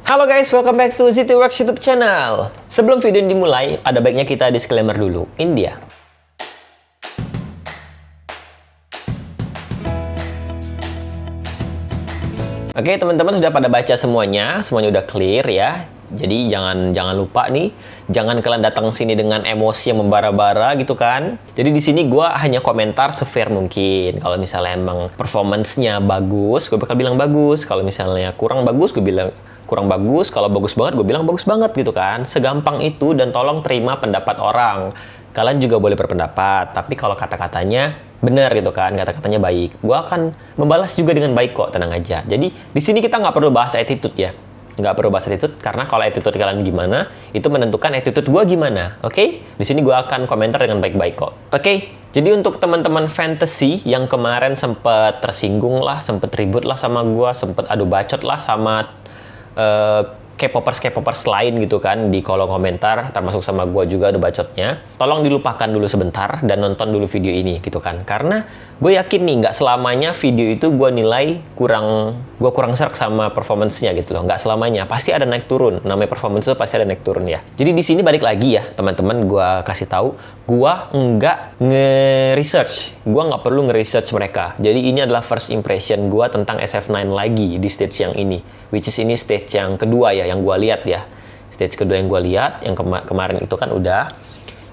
Halo guys, welcome back to ZTWorks YouTube channel. Sebelum video ini dimulai, ada baiknya kita disclaimer dulu. Ini dia. Oke, teman-teman sudah pada baca semuanya udah clear ya. Jadi jangan lupa nih, jangan kalian datang sini dengan emosi yang membara-bara gitu kan. Jadi di sini gue hanya komentar se-fair mungkin. Kalau misalnya emang performance-nya bagus, gue bakal bilang bagus. Kalau misalnya kurang bagus, gue bilang kurang bagus. Kalau bagus banget, gue bilang bagus banget gitu kan. Segampang itu, dan tolong terima pendapat orang. Kalian juga boleh berpendapat, tapi kalau kata-katanya benar gitu kan, kata-katanya baik, gue akan membalas juga dengan baik kok, tenang aja. Jadi di sini kita nggak perlu bahas attitude ya. Nggak perlu bahas attitude, karena kalau attitude kalian gimana, itu menentukan attitude gue gimana, oke? Di sini gue akan komentar dengan baik-baik kok, oke? Jadi untuk teman-teman fantasy yang kemarin sempet tersinggung lah, sempet ribut lah sama gue, sempet adu bacot lah sama K-popers lain gitu kan di kolom komentar, termasuk sama gue juga ada bacotnya. Tolong dilupakan dulu sebentar dan nonton dulu video ini gitu kan. Karena gue yakin nih nggak selamanya video itu gue nilai kurang serk sama performance-nya gitu loh. Nggak selamanya, pasti ada naik turun. Namanya performance itu pasti ada naik turun ya. Jadi di sini balik lagi ya teman-teman, gue kasih tahu, gue nggak nge-research. Gue nggak perlu nge-research mereka. Jadi ini adalah first impression gue tentang SF9 lagi di stage yang ini. Which is ini stage yang kedua ya, yang gue lihat ya. Stage kedua yang gue lihat, yang kemarin itu kan udah.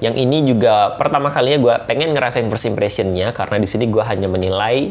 Yang ini juga pertama kalinya gue pengen ngerasain first impression-nya, karena di sini gue hanya menilai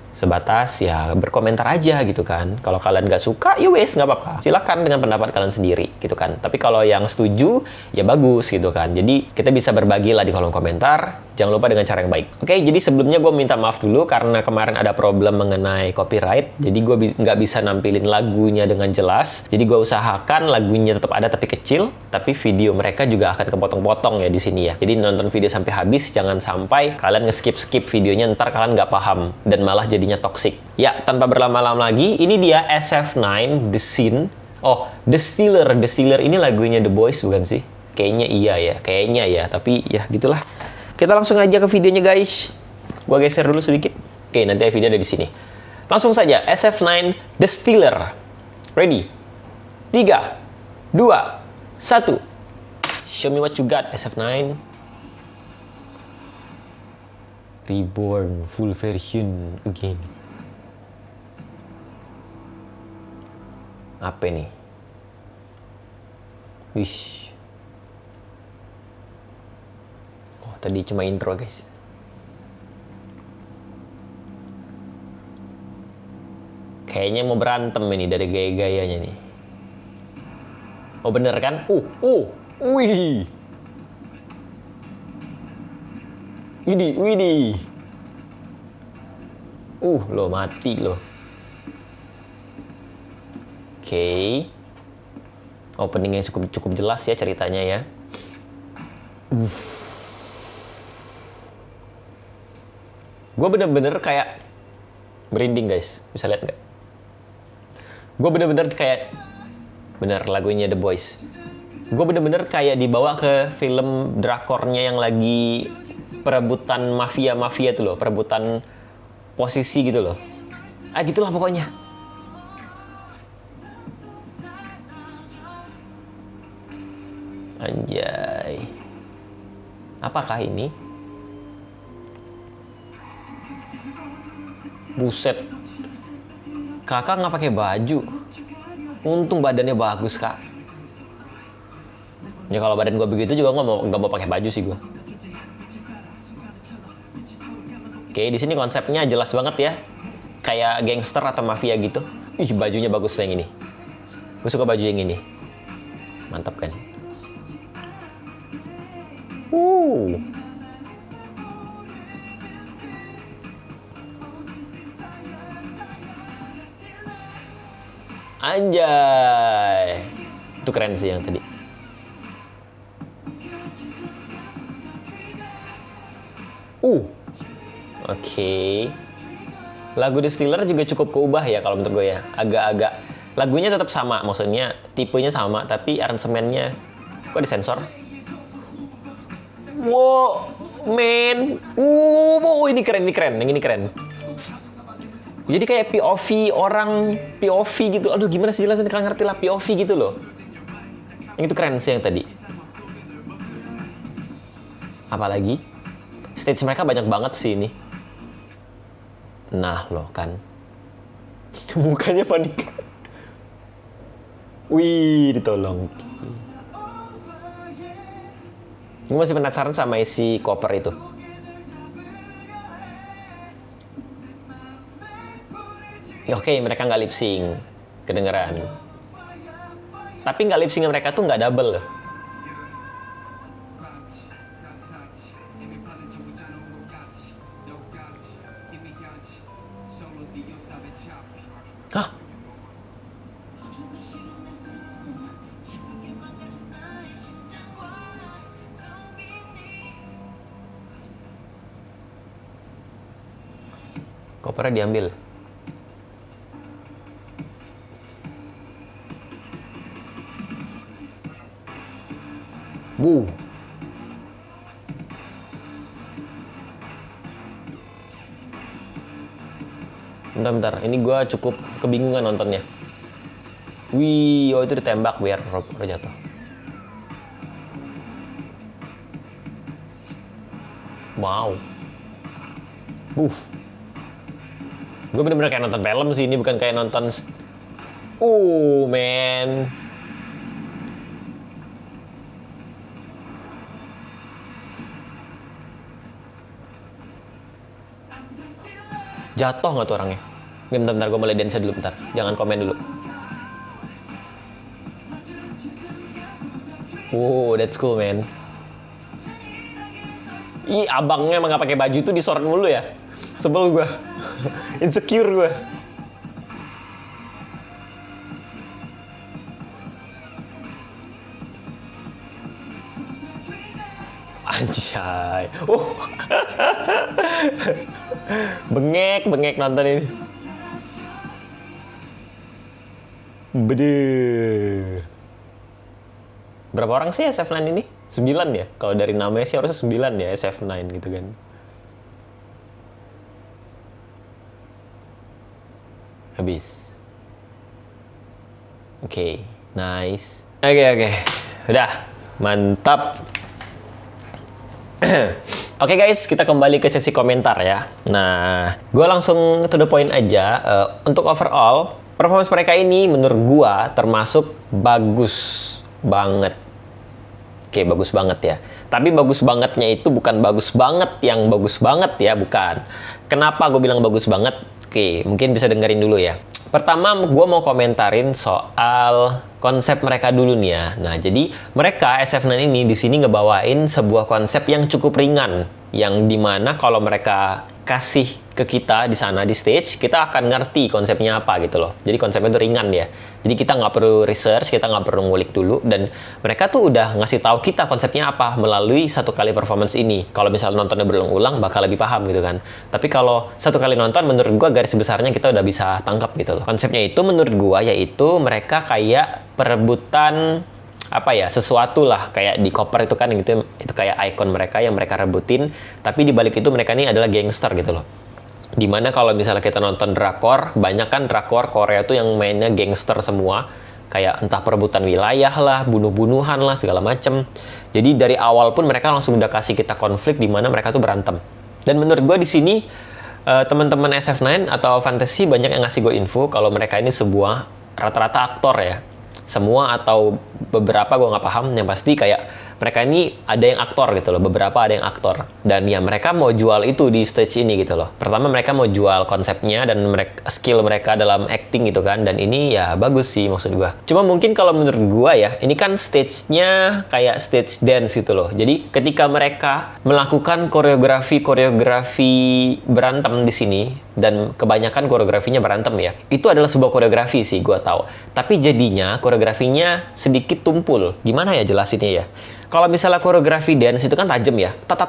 sebatas ya berkomentar aja gitu kan. Kalau kalian nggak suka, ya wes nggak apa-apa. Silakan dengan pendapat kalian sendiri gitu kan. Tapi kalau yang setuju, ya bagus gitu kan. Jadi kita bisa berbagi lah di kolom komentar. Jangan lupa dengan cara yang baik. Oke, jadi sebelumnya gue minta maaf dulu karena kemarin ada problem mengenai copyright. Jadi gue nggak bisa nampilin lagunya dengan jelas. Jadi gue usahakan lagunya tetap ada tapi kecil. Tapi video mereka juga akan kepotong-potong ya di sini ya. Jadi nonton video sampai habis. Jangan sampai kalian nge-skip videonya, ntar kalian nggak paham. Dan malah jadinya toxic. Ya, tanpa berlama-lama lagi, ini dia SF9, The Scene. Oh, The Stealer. The Stealer ini lagunya The Boys bukan sih? Kayaknya iya ya. Kayaknya ya. Tapi ya gitulah. Kita langsung aja ke videonya guys. Gua geser dulu sedikit. Oke, nanti video ada di sini. Langsung saja, SF9 The Stealer. Ready? 3, 2, 1. Show me what you got, SF9. Reborn, full version again. Apa nih? Wish. Tadi cuma intro guys. Kayaknya mau berantem ini dari gaya-gayanya nih. Oh bener kan? Wih. Widih. Lo mati lo. Oke. Openingnya cukup jelas ya ceritanya ya. Gue bener-bener kayak merinding guys, bisa lihat nggak? Gue bener-bener kayak, bener lagunya The Boys. Gue bener-bener kayak dibawa ke film drakornya yang lagi perebutan mafia tuh loh, perebutan posisi gitu loh. Gitulah pokoknya. Anjay. Apakah ini? Buset, kakak nggak pakai baju. Untung badannya bagus kak. Ya kalau badan gue begitu juga nggak mau pakai baju sih gue. Oke, di sini konsepnya jelas banget ya, kayak gangster atau mafia gitu. Bajunya bagus yang ini. Gue suka baju yang ini. Mantap kan? Anjay. Itu keren sih yang tadi. Oke. Lagu The Stealer juga cukup keubah ya kalau menurut gue ya. Agak-agak lagunya tetap sama, maksudnya tipenya sama, tapi aransemennya kok disensor? Wow, men. Ini keren. Yang ini keren. Jadi kayak POV orang, POV gitu. Aduh gimana sih jelasin, kalian ngerti lah POV gitu loh. Yang itu keren sih yang tadi. Apalagi stage mereka banyak banget sih ini. Nah loh kan. Mukanya panik. Wih, ditolong. Gue masih penasaran sama isi koper itu. Oke, mereka nggak lip sync, kedengeran. Tapi nggak lip sync mereka tuh nggak double loh. Hah? Kopernya diambil. Bu. Bentar, ini gue cukup kebingungan nontonnya. Wih, oh itu ditembak biar udah jatuh. Wow. Gue bener-bener kayak nonton film sih, ini bukan kayak nonton... man. Jatuh nggak tuh orangnya? Bentar, gue mulai dance dulu bentar. Jangan komen dulu. That's cool, man. Ih, abangnya emang nggak pakai baju tuh disorot mulu ya. Sebel gue. Insecure gue. Anjay. Bengek nonton ini. Bede. Berapa orang sih SF9 ini? 9 ya? Kalau dari namanya sih harusnya 9 ya, SF9 gitu kan. Habis. Oke, nice. Oke. Udah, mantap. Oke guys, kita kembali ke sesi komentar ya. Nah, gue langsung to the point aja. Untuk overall, performance mereka ini menurut gue termasuk bagus banget. Oke, bagus banget ya. Tapi bagus bangetnya itu bukan bagus banget yang bagus banget ya, bukan. Kenapa gue bilang bagus banget? Oke, mungkin bisa dengerin dulu ya. Pertama, gue mau komentarin soal konsep mereka dulu nih ya. Nah, jadi mereka SF9 ini di sini ngebawain sebuah konsep yang cukup ringan, yang dimana kalau mereka kasih ke kita di sana di stage, kita akan ngerti konsepnya apa gitu loh. Jadi konsepnya itu ringan ya. Jadi kita nggak perlu research, kita nggak perlu ngulik dulu, dan mereka tuh udah ngasih tahu kita konsepnya apa melalui satu kali performance ini. Kalau misalnya nontonnya berulang-ulang, bakal lebih paham gitu kan. Tapi kalau satu kali nonton, menurut gua garis besarnya kita udah bisa tangkap gitu loh. Konsepnya itu menurut gua yaitu mereka kayak perebutan apa ya, sesuatu lah, kayak di koper itu kan gitu, itu kayak ikon mereka yang mereka rebutin, tapi di balik itu mereka ini adalah gangster gitu loh. Dimana kalau misalnya kita nonton drakor, banyak kan drakor Korea tuh yang mainnya gangster semua, kayak entah perebutan wilayah lah, bunuh-bunuhan lah, segala macem. Jadi dari awal pun mereka langsung udah kasih kita konflik di mana mereka tuh berantem. Dan menurut gue di sini teman-teman SF9 atau Fantasy banyak yang ngasih gue info kalau mereka ini sebuah rata-rata aktor ya. Semua atau beberapa gue nggak paham, yang pasti kayak mereka ini ada yang aktor gitu loh, beberapa ada yang aktor, dan ya mereka mau jual itu di stage ini gitu loh. Pertama mereka mau jual konsepnya dan skill mereka dalam acting gitu kan, dan ini ya bagus sih maksud gue. Cuma mungkin kalau menurut gue ya, ini kan stage-nya kayak stage dance gitu loh. Jadi ketika mereka melakukan koreografi berantem di sini, dan kebanyakan koreografinya berantem ya, itu adalah sebuah koreografi sih gue tahu. Tapi jadinya koreografinya sedikit tumpul. Gimana ya jelasinnya ya? Kalau misalnya koreografi dance itu kan tajam ya, tak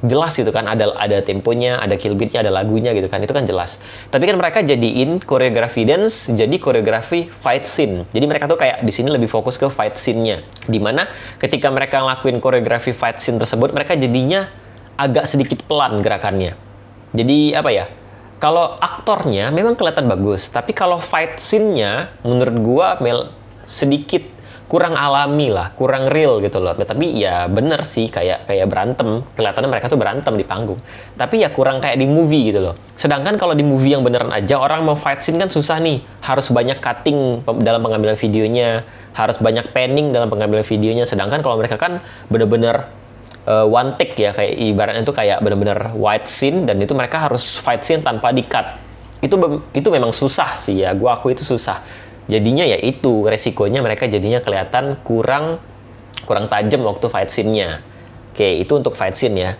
jelas gitu kan, ada temponya, ada kill beatnya, ada lagunya gitu kan, itu kan jelas. Tapi kan mereka jadiin koreografi dance jadi koreografi fight scene. Jadi mereka tuh kayak di sini lebih fokus ke fight scene-nya. Dimana ketika mereka ngelakuin koreografi fight scene tersebut, mereka jadinya agak sedikit pelan gerakannya. Jadi apa ya? Kalau aktornya memang kelihatan bagus, tapi kalau fight scene-nya menurut gua sedikit kurang alami lah, kurang real gitu loh. Tapi ya bener sih kayak berantem, kelihatannya mereka tuh berantem di panggung. Tapi ya kurang kayak di movie gitu loh. Sedangkan kalau di movie yang beneran aja orang mau fight scene kan susah nih, harus banyak cutting dalam pengambilan videonya, harus banyak panning dalam pengambilan videonya. Sedangkan kalau mereka kan bener-bener one take ya, kayak ibaratnya itu kayak bener-bener wide scene dan itu mereka harus fight scene tanpa di-cut. Itu memang susah sih ya, gua aku itu susah. Jadinya ya itu resikonya mereka jadinya kelihatan kurang tajam waktu fight scene-nya. Oke, itu untuk fight scene ya.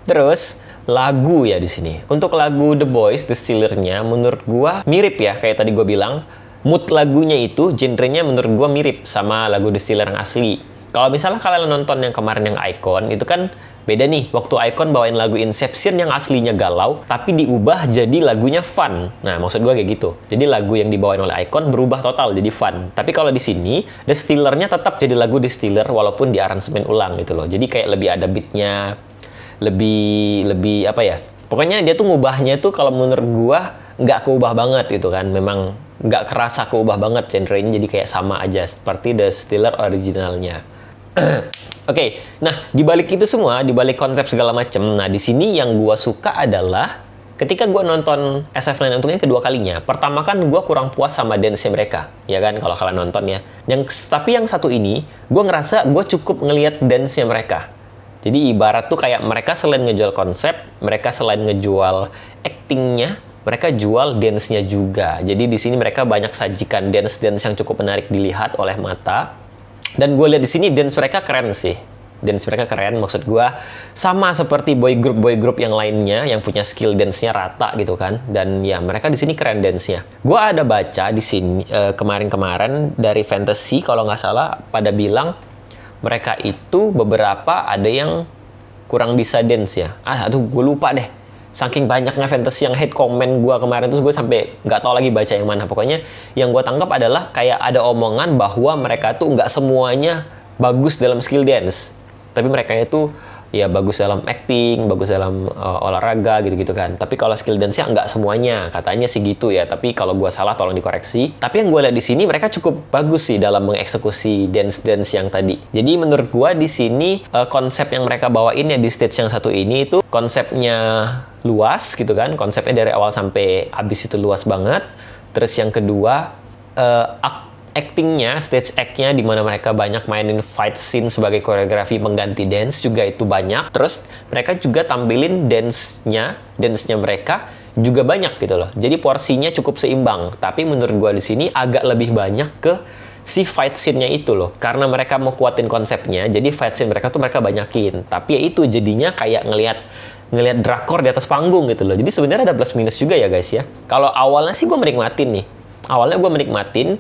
Terus lagu ya di sini. Untuk lagu The Boys, The Stealer-nya menurut gua mirip ya kayak tadi gua bilang. Mood lagunya itu genrenya menurut gua mirip sama lagu The Stealer yang asli. Kalau misalnya kalian nonton yang kemarin yang Icon, itu kan beda nih. Waktu Icon bawain lagu Inception yang aslinya galau, tapi diubah jadi lagunya fun. Nah, maksud gue kayak gitu. Jadi lagu yang dibawain oleh Icon berubah total jadi fun. Tapi kalau di sini, The Stealer-nya tetap jadi lagu The Stealer walaupun di aransemen ulang gitu loh. Jadi kayak lebih ada beat-nya, lebih apa ya. Pokoknya dia tuh ngubahnya tuh kalau menurut gue nggak keubah banget gitu kan. Memang nggak kerasa keubah banget genre-nya, jadi kayak sama aja seperti The Stealer originalnya. Oke, nah dibalik itu semua, dibalik konsep segala macem, nah di sini yang gua suka adalah ketika gua nonton SF9 untungnya kedua kalinya. Pertama kan gua kurang puas sama dance-nya mereka, ya kan kalau kalian nonton ya. Tapi yang satu ini, gua ngerasa gua cukup ngelihat dance-nya mereka. Jadi ibarat tuh kayak mereka selain ngejual konsep, mereka selain ngejual acting-nya, mereka jual dance-nya juga. Jadi di sini mereka banyak sajikan dance-dance yang cukup menarik dilihat oleh mata. Dan gue lihat di sini dance mereka keren sih. Dance mereka keren, maksud gue sama seperti boy group yang lainnya yang punya skill dance-nya rata gitu kan. Dan ya mereka di sini keren dance-nya. Gue ada baca di sini kemarin-kemarin dari Fantasy kalau nggak salah pada bilang mereka itu beberapa ada yang kurang bisa dance ya. Aduh gue lupa deh. Saking banyaknya Fantasy yang hate comment gue kemarin, terus gue sampai nggak tahu lagi baca yang mana. Pokoknya yang gue tangkap adalah kayak ada omongan bahwa mereka tuh nggak semuanya bagus dalam skill dance, tapi mereka itu ya bagus dalam acting, bagus dalam olahraga gitu-gitu kan. Tapi kalau skill dance-nya nggak semuanya, katanya sih gitu ya. Tapi kalau gue salah tolong dikoreksi. Tapi yang gue lihat di sini mereka cukup bagus sih dalam mengeksekusi dance-dance yang tadi. Jadi menurut gue di sini konsep yang mereka bawain ya di stage yang satu ini itu konsepnya luas gitu kan. Konsepnya dari awal sampai habis itu luas banget. Terus yang kedua actingnya, stage act-nya di mana mereka banyak mainin fight scene sebagai koreografi pengganti dance juga itu banyak. Terus mereka juga tampilin dance-nya mereka juga banyak gitu loh. Jadi porsinya cukup seimbang. Tapi menurut gua di sini agak lebih banyak ke si fight scene-nya itu loh. Karena mereka mau kuatin konsepnya, jadi fight scene mereka tuh mereka banyakin. Tapi ya itu jadinya kayak ngelihat drakor di atas panggung gitu loh. Jadi sebenarnya ada plus minus juga ya guys ya. Kalau awalnya sih gua menikmatin nih. Awalnya gua menikmatin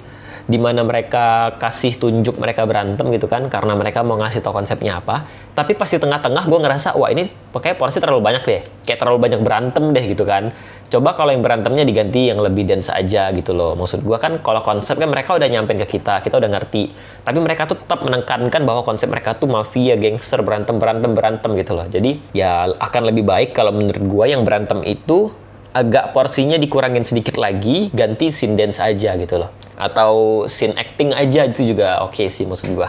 di mana mereka kasih tunjuk mereka berantem gitu kan, karena mereka mau ngasih tau konsepnya apa. Tapi pas di tengah-tengah gue ngerasa, wah ini pokoknya porsi terlalu banyak deh, kayak terlalu banyak berantem deh gitu kan. Coba kalau yang berantemnya diganti yang lebih dance aja gitu loh. Maksud gue kan kalau konsep kan mereka udah nyampein ke kita udah ngerti. Tapi mereka tuh tetap menekankan bahwa konsep mereka tuh mafia, gangster, berantem gitu loh. Jadi ya akan lebih baik kalau menurut gue yang berantem itu agak porsinya dikurangin sedikit lagi, ganti scene dance aja gitu loh. Atau scene acting aja itu juga oke sih maksud gua.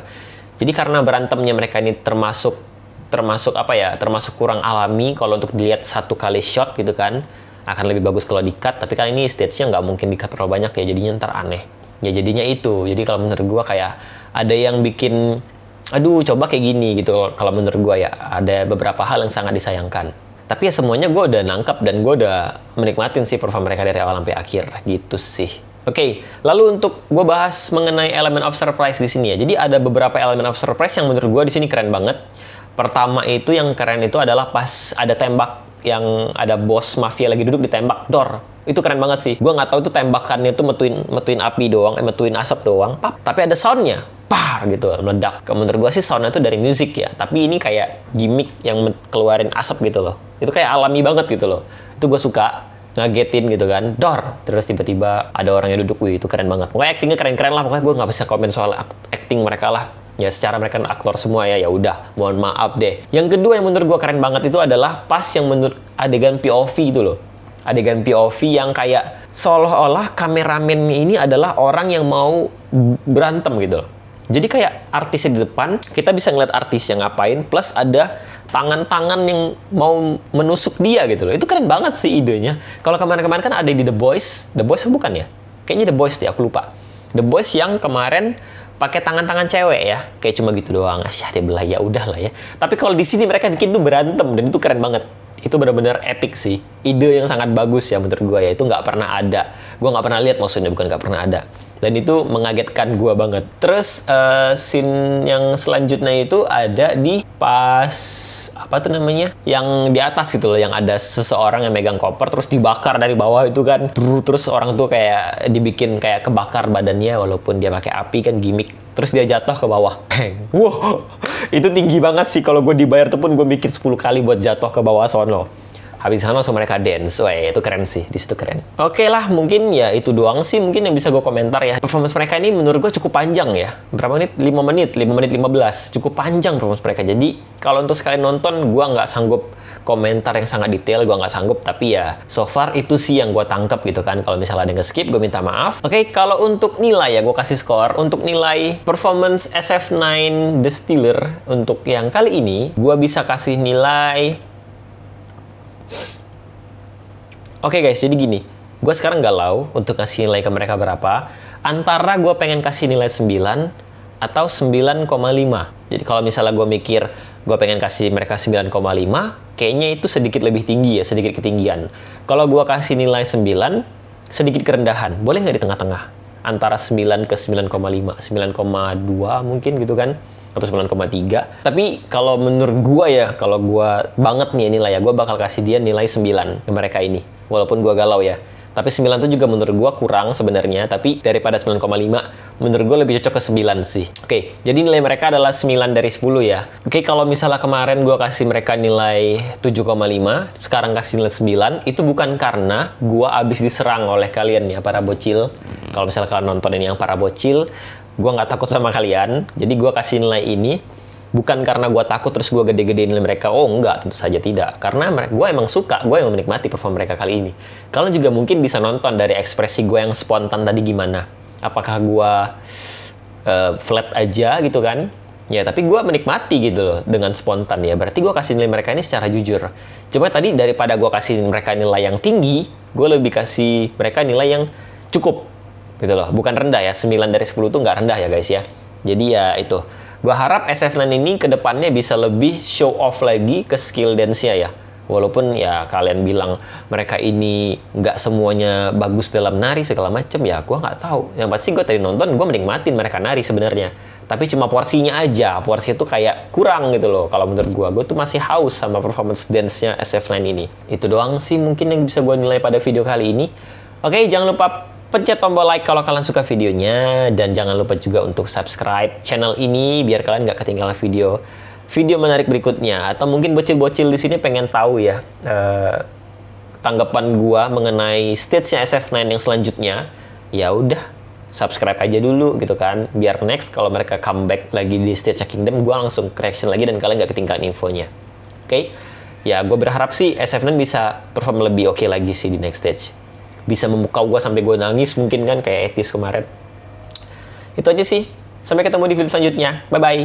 Jadi karena berantemnya mereka ini termasuk apa ya? Termasuk kurang alami kalau untuk dilihat satu kali shot gitu kan. Akan lebih bagus kalau di-cut, tapi kan ini stage-nya nggak mungkin di-cut terlalu banyak ya, jadinya ntar aneh. Ya jadinya itu. Jadi kalau menurut gua kayak ada yang bikin aduh coba kayak gini gitu kalau menurut gua ya. Ada beberapa hal yang sangat disayangkan. Tapi ya semuanya gue udah nangkap dan gue udah menikmatin sih perform mereka dari awal sampai akhir gitu sih. Oke, lalu untuk gue bahas mengenai element of surprise di sini ya. Jadi ada beberapa element of surprise yang menurut gue di sini keren banget. Pertama itu yang keren itu adalah pas ada tembak yang ada bos mafia lagi duduk ditembak dor. Itu keren banget sih. Gue nggak tahu itu tembakannya itu metuin api doang, metuin asap doang. Pap, tapi ada soundnya. Par gitu meledak. Menurut gue sih soundnya itu dari musik ya, tapi ini kayak gimmick yang keluarin asap gitu loh. Itu kayak alami banget gitu loh. Itu gue suka, ngagetin gitu kan, dor. Terus tiba-tiba ada orang yang duduk, wih itu keren banget. Pokoknya actingnya keren-keren lah. Pokoknya gue nggak bisa komen soal acting mereka lah. Ya secara mereka kan aktor semua ya, ya udah. Mohon maaf deh. Yang kedua yang menurut gue keren banget itu adalah pas yang menurut adegan POV itu loh. adegan POV yang kayak seolah-olah kameramen ini adalah orang yang mau berantem gitu loh. Jadi kayak artisnya di depan, kita bisa ngeliat artis yang ngapain, plus ada tangan-tangan yang mau menusuk dia gitu loh. Itu keren banget sih idenya. Kalau kemarin-kemarin kan ada di The Boys bukan ya? Kayaknya The Boys deh, aku lupa. The Boys yang kemarin pakai tangan-tangan cewek ya, kayak cuma gitu doang. Asyah dia belah, ya udah lah ya. Tapi kalau di sini mereka bikin tuh berantem dan itu keren banget. Itu benar-benar epic sih. Ide yang sangat bagus ya menurut gue ya. Itu nggak pernah ada. Gue nggak pernah lihat, maksudnya bukan nggak pernah ada. Dan itu mengagetkan gue banget. Terus scene yang selanjutnya itu ada di pas apa tuh namanya? Yang di atas gitu loh, yang ada seseorang yang megang koper terus dibakar dari bawah itu kan. Terus orang tuh kayak dibikin kayak kebakar badannya walaupun dia pakai api kan, gimmick. Terus dia jatuh ke bawah. Wow, itu tinggi banget sih. Kalau gue dibayar tuh pun gue mikir 10 kali buat jatuh ke bawah sono. Habis sana langsung mereka dance. Wah, itu keren sih. Di situ keren. Oke lah, mungkin ya itu doang sih mungkin yang bisa gue komentar ya. Performance mereka ini menurut gue cukup panjang ya. Berapa menit? 5 menit. 5 menit 15. Cukup panjang performance mereka. Jadi, kalau untuk sekalian nonton, gue nggak sanggup komentar yang sangat detail. Gue nggak sanggup. Tapi ya, so far itu sih yang gue tangkap gitu kan. Kalau misalnya ada yang skip, gue minta maaf. Oke, kalau untuk nilai ya, gue kasih skor. Untuk nilai performance SF9 The Stealer untuk yang kali ini, gue bisa kasih nilai... Oke guys, jadi gini, gue sekarang galau untuk kasih nilai ke mereka berapa. Antara gue pengen kasih nilai 9 atau 9,5. Jadi kalau misalnya gue mikir gue pengen kasih mereka 9,5, kayaknya itu sedikit lebih tinggi ya, sedikit ketinggian. Kalau gue kasih nilai 9, sedikit kerendahan. Boleh nggak di tengah-tengah? Antara 9 ke 9,5, 9,2 mungkin gitu kan? Atau 9,3. Tapi kalau menurut gue ya, kalau gue banget nih nilai ya, gue bakal kasih dia nilai 9 ke mereka ini. Walaupun gue galau ya. Tapi 9 itu juga menurut gue kurang sebenarnya. Tapi daripada 9,5, menurut gue lebih cocok ke 9 sih. Oke, jadi nilai mereka adalah 9 dari 10 ya. Oke, kalau misalnya kemarin gue kasih mereka nilai 7,5, sekarang kasih nilai 9, itu bukan karena gue abis diserang oleh kalian ya, para bocil. Kalau misalnya kalian nonton ini yang para bocil, gue nggak takut sama kalian. Jadi gue kasih nilai ini bukan karena gue takut terus gue gede-gedein mereka. Oh enggak, tentu saja tidak. Karena gue emang suka, gue emang menikmati perform mereka kali ini. Kalian juga mungkin bisa nonton dari ekspresi gue yang spontan tadi gimana. Apakah gue flat aja gitu kan? Ya, tapi gue menikmati gitu loh dengan spontan ya. Berarti gue kasih nilai mereka ini secara jujur. Cuma tadi daripada gue kasih mereka nilai yang tinggi, gue lebih kasih mereka nilai yang cukup gitu loh. Bukan rendah ya, 9 dari 10 itu nggak rendah ya guys ya. Jadi ya itu. Gue harap SF9 ini kedepannya bisa lebih show off lagi ke skill dance-nya ya. Walaupun ya kalian bilang mereka ini nggak semuanya bagus dalam nari segala macem, ya gue nggak tahu. Yang pasti gue tadi nonton, gue menikmatin mereka nari sebenarnya. Tapi cuma porsinya aja, porsi itu kayak kurang gitu loh. Kalau menurut gue tuh masih haus sama performance dance-nya SF9 ini. Itu doang sih mungkin yang bisa gue nilai pada video kali ini. Oke, jangan lupa pencet tombol like kalau kalian suka videonya, dan jangan lupa juga untuk subscribe channel ini biar kalian nggak ketinggalan video menarik berikutnya. Atau mungkin bocil-bocil di sini pengen tahu ya tanggapan gua mengenai stage-nya SF9 yang selanjutnya. Ya udah, subscribe aja dulu gitu kan, biar next kalau mereka comeback lagi di stage Kingdom, gua langsung reaction lagi dan kalian nggak ketinggalan infonya. Oke? Ya, gue berharap sih SF9 bisa perform lebih oke lagi sih di next stage. Bisa memukau gue sampai gue nangis mungkin kan, kayak Etis kemarin. Itu aja sih. Sampai ketemu di video selanjutnya. Bye-bye.